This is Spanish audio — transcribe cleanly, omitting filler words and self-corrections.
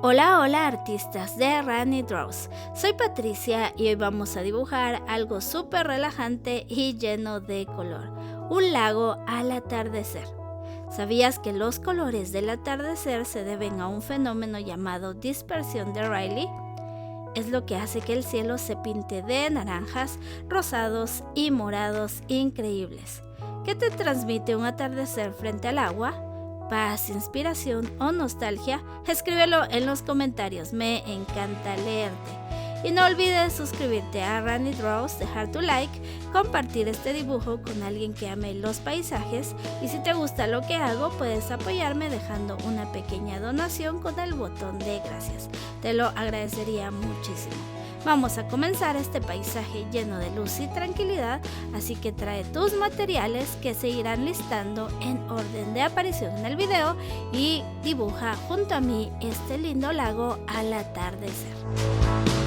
Hola, hola artistas de Run Draws, soy Patricia y hoy vamos a dibujar algo súper relajante y lleno de color, un lago al atardecer. ¿Sabías que los colores del atardecer se deben a un fenómeno llamado dispersión de Rayleigh? Es lo que hace que el cielo se pinte de naranjas, rosados y morados increíbles. ¿Qué te transmite un atardecer frente al agua? ¿Paz, inspiración o nostalgia? Escríbelo en los comentarios, me encanta leerte. Y no olvides suscribirte a Run Draws, dejar tu like, compartir este dibujo con alguien que ame los paisajes y si te gusta lo que hago puedes apoyarme dejando una pequeña donación con el botón de gracias. Te lo agradecería muchísimo. Vamos a comenzar este paisaje lleno de luz y tranquilidad, así que trae tus materiales que se irán listando en orden de aparición en el video y dibuja junto a mí este lindo lago al atardecer.